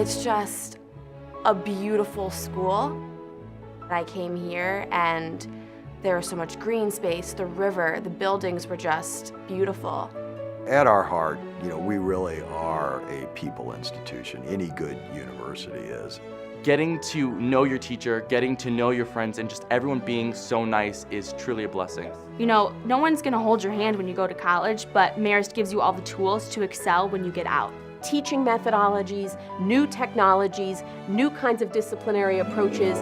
It's just a beautiful school. I came here and there was so much green space, the river, the buildings were just beautiful. At our heart, we really are a people institution. Any good university is. Getting to know your teacher, getting to know your friends, and just everyone being so nice is truly a blessing. No one's gonna hold your hand when you go to college, but Marist gives you all the tools to excel when you get out. Teaching methodologies, new technologies, new kinds of disciplinary approaches.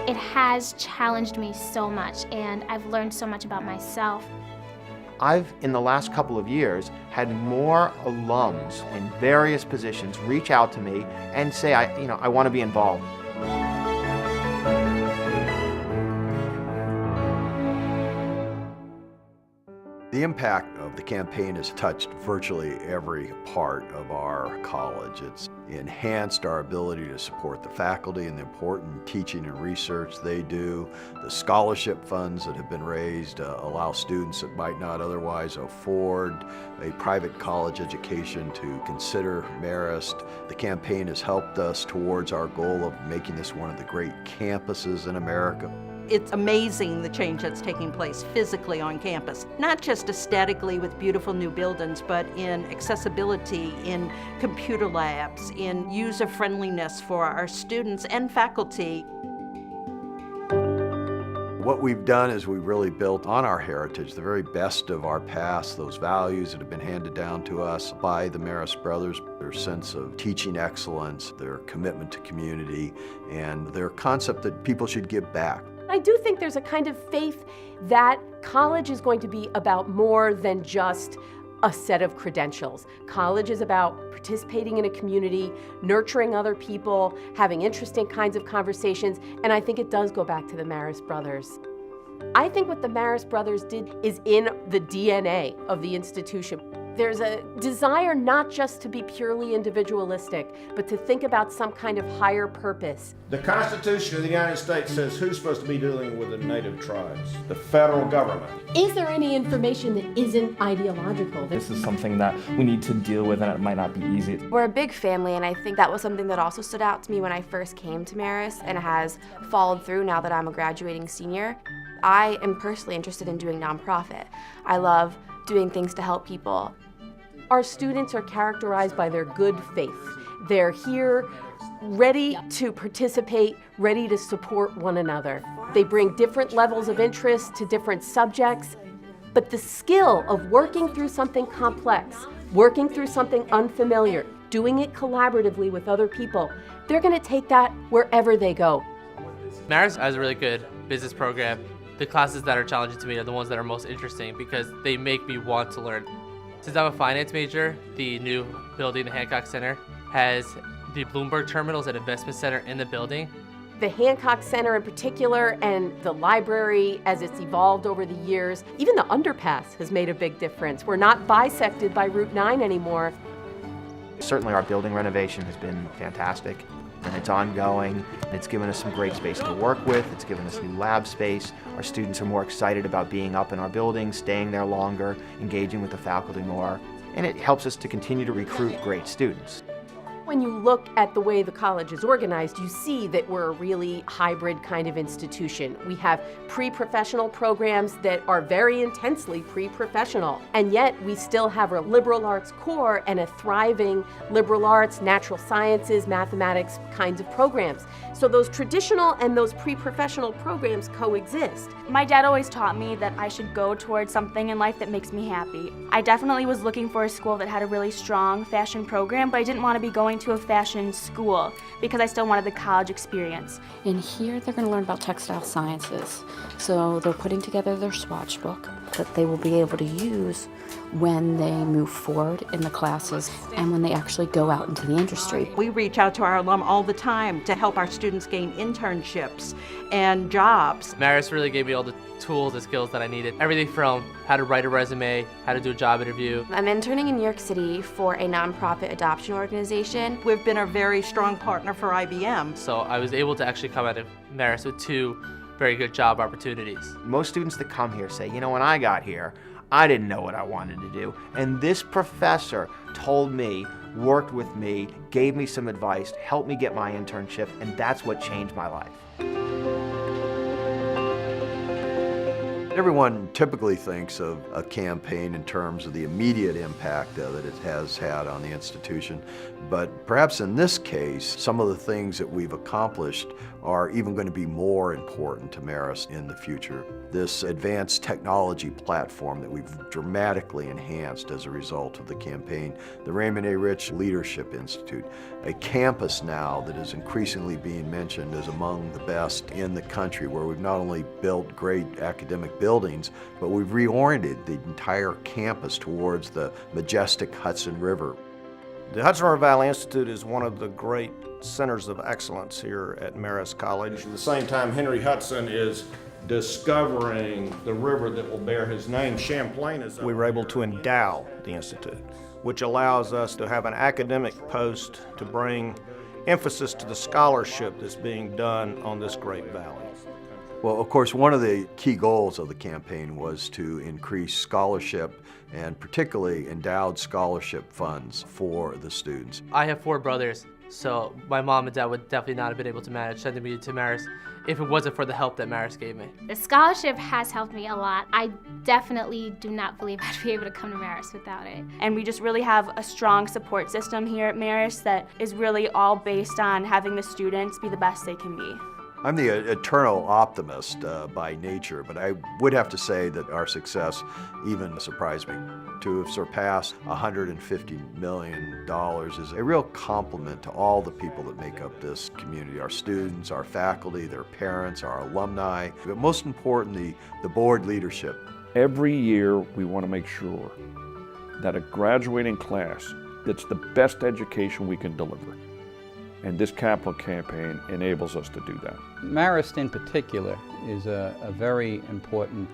It has challenged me so much, and I've learned so much about myself. I've, in the last couple of years, had more alums in various positions reach out to me and say, I want to be involved. The impact of the campaign has touched virtually every part of our college. It's enhanced our ability to support the faculty and the important teaching and research they do. The scholarship funds that have been raised allow students that might not otherwise afford a private college education to consider Marist. The campaign has helped us towards our goal of making this one of the great campuses in America. It's amazing the change that's taking place physically on campus, not just aesthetically with beautiful new buildings, but in accessibility, in computer labs, in user-friendliness for our students and faculty. What we've done is we've really built on our heritage, the very best of our past, those values that have been handed down to us by the Marist brothers, their sense of teaching excellence, their commitment to community, and their concept that people should give back. I do think there's a kind of faith that college is going to be about more than just a set of credentials. College is about participating in a community, nurturing other people, having interesting kinds of conversations, and I think it does go back to the Marist brothers. I think what the Marist brothers did is in the DNA of the institution. There's a desire not just to be purely individualistic, but to think about some kind of higher purpose. The Constitution of the United States says who's supposed to be dealing with the native tribes? The federal government. Is there any information that isn't ideological? This is something that we need to deal with, and it might not be easy. We're a big family, and I think that was something that also stood out to me when I first came to Marist, and has followed through now that I'm a graduating senior. I am personally interested in doing nonprofit. I love doing things to help people. Our students are characterized by their good faith. They're here ready to participate, ready to support one another. They bring different levels of interest to different subjects, but the skill of working through something complex, working through something unfamiliar, doing it collaboratively with other people, they're going to take that wherever they go. Marist has a really good business program. The classes that are challenging to me are the ones that are most interesting because they make me want to learn. Since I'm a finance major, the new building, the Hancock Center, has the Bloomberg terminals and investment center in the building. The Hancock Center in particular, and the library as it's evolved over the years, even the underpass has made a big difference. We're not bisected by Route 9 anymore. Certainly our building renovation has been fantastic, and it's ongoing, and it's given us some great space to work with. It's given us new lab space. Our students are more excited about being up in our building, staying there longer, engaging with the faculty more, and it helps us to continue to recruit great students. When you look at the way the college is organized, you see that we're a really hybrid kind of institution. We have pre-professional programs that are very intensely pre-professional, and yet we still have a liberal arts core and a thriving liberal arts, natural sciences, mathematics kinds of programs. So those traditional and those pre-professional programs coexist. My dad always taught me that I should go towards something in life that makes me happy. I definitely was looking for a school that had a really strong fashion program, but I didn't want to be going to a fashion school because I still wanted the college experience. In here, they're going to learn about textile sciences. So they're putting together their swatch book that they will be able to use when they move forward in the classes and when they actually go out into the industry. We reach out to our alum all the time to help our students gain internships and jobs. Marist really gave me all the tools and skills that I needed. Everything from how to write a resume, how to do a job interview. I'm interning in New York City for a nonprofit adoption organization. We've been a very strong partner for IBM. So I was able to actually come out of Marist with 2 very good job opportunities. Most students that come here say, when I got here, I didn't know what I wanted to do. And this professor told me worked with me, gave me some advice, helped me get my internship, and that's what changed my life. Everyone typically thinks of a campaign in terms of the immediate impact that it has had on the institution, but perhaps in this case, some of the things that we've accomplished are even going to be more important to Marist in the future. This advanced technology platform that we've dramatically enhanced as a result of the campaign, the Raymond A. Rich Leadership Institute, a campus now that is increasingly being mentioned as among the best in the country, where we've not only built great academic buildings, but we've reoriented the entire campus towards the majestic Hudson River. The Hudson River Valley Institute is one of the great centers of excellence here at Marist College. At the same time, Henry Hudson is discovering the river that will bear his name. Champlain is. We were able to endow the Institute, which allows us to have an academic post to bring emphasis to the scholarship that's being done on this great valley. Well, of course, one of the key goals of the campaign was to increase scholarship and particularly endowed scholarship funds for the students. I have 4 brothers, so my mom and dad would definitely not have been able to manage sending me to Marist if it wasn't for the help that Marist gave me. The scholarship has helped me a lot. I definitely do not believe I'd be able to come to Marist without it. And we just really have a strong support system here at Marist that is really all based on having the students be the best they can be. I'm the eternal optimist by nature, but I would have to say that our success even surprised me. To have surpassed $150 million is a real compliment to all the people that make up this community, our students, our faculty, their parents, our alumni, but most importantly, the board leadership. Every year we want to make sure that a graduating class gets the best education we can deliver. And this capital campaign enables us to do that. Marist in particular is a very important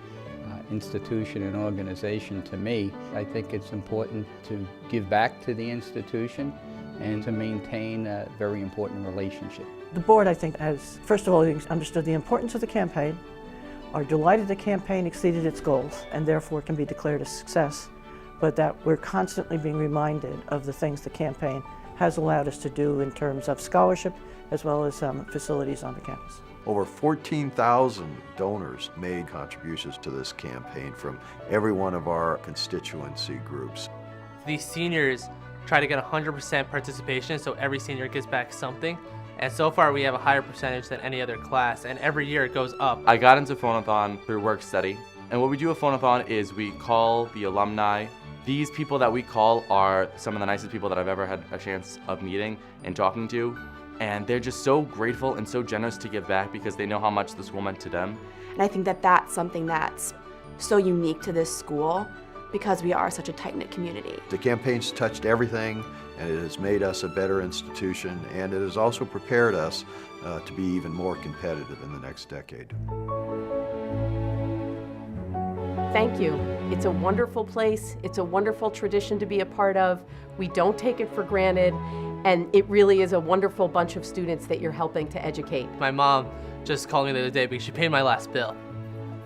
institution and organization to me. I think it's important to give back to the institution and to maintain a very important relationship. The board, I think, has, first of all, understood the importance of the campaign, are delighted the campaign exceeded its goals and therefore can be declared a success, but that we're constantly being reminded of the things the campaign has allowed us to do in terms of scholarship as well as facilities on the campus. Over 14,000 donors made contributions to this campaign from every one of our constituency groups. These seniors try to get 100% participation, so every senior gets back something. And so far we have a higher percentage than any other class, and every year it goes up. I got into Phonathon through work study, and what we do at Phonathon is we call the alumni. These people that we call are some of the nicest people that I've ever had a chance of meeting and talking to. And they're just so grateful and so generous to give back because they know how much this school meant to them. And I think that that's something that's so unique to this school because we are such a tight-knit community. The campaign's touched everything, and it has made us a better institution, and it has also prepared us to be even more competitive in the next decade. Thank you. It's a wonderful place. It's a wonderful tradition to be a part of. We don't take it for granted, and it really is a wonderful bunch of students that you're helping to educate. My mom just called me the other day because she paid my last bill.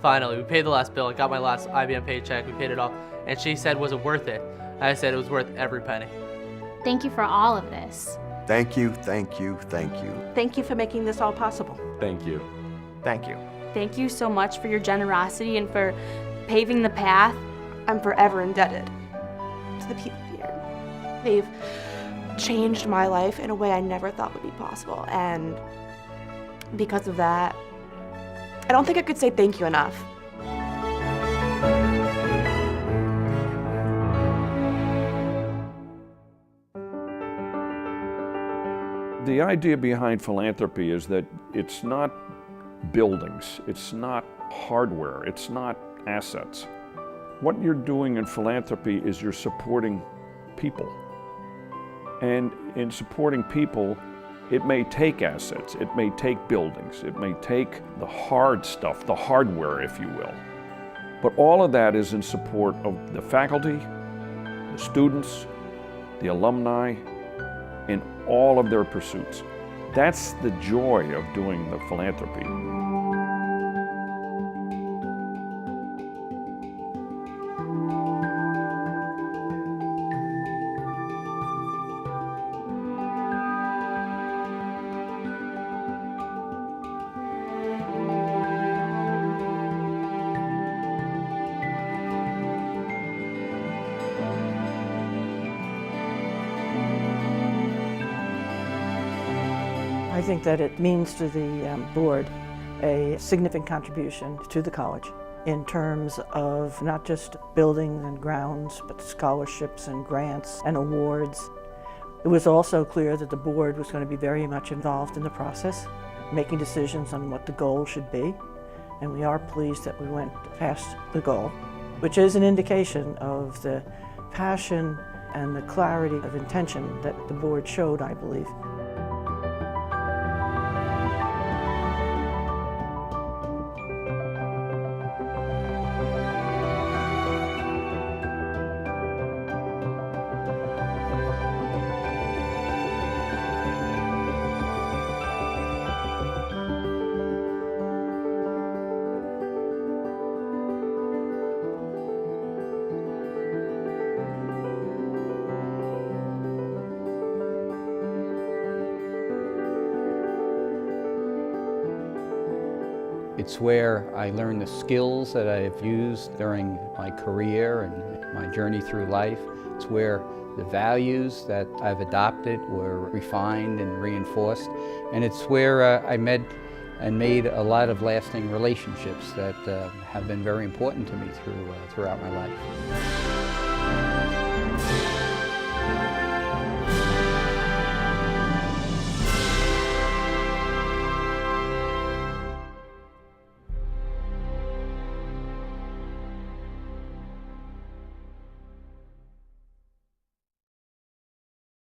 Finally, we paid the last bill. I got my last IBM paycheck. We paid it all. And she said, was it worth it? I said it was worth every penny. Thank you for all of this. Thank you, thank you, thank you. Thank you for making this all possible. Thank you. Thank you. Thank you so much for your generosity and for paving the path. I'm forever indebted to the people here. They've changed my life in a way I never thought would be possible, and because of that, I don't think I could say thank you enough. The idea behind philanthropy is that it's not buildings, it's not hardware, it's not assets. What you're doing in philanthropy is you're supporting people. And in supporting people, it may take assets, it may take buildings, it may take the hard stuff, the hardware, if you will. But all of that is in support of the faculty, the students, the alumni, in all of their pursuits. That's the joy of doing the philanthropy. I think that it means to the board a significant contribution to the college in terms of not just buildings and grounds, but scholarships and grants and awards. It was also clear that the board was going to be very much involved in the process, making decisions on what the goal should be, and we are pleased that we went past the goal, which is an indication of the passion and the clarity of intention that the board showed, I believe. It's where I learned the skills that I've used during my career and my journey through life. It's where the values that I've adopted were refined and reinforced. And it's where I met and made a lot of lasting relationships that have been very important to me throughout my life.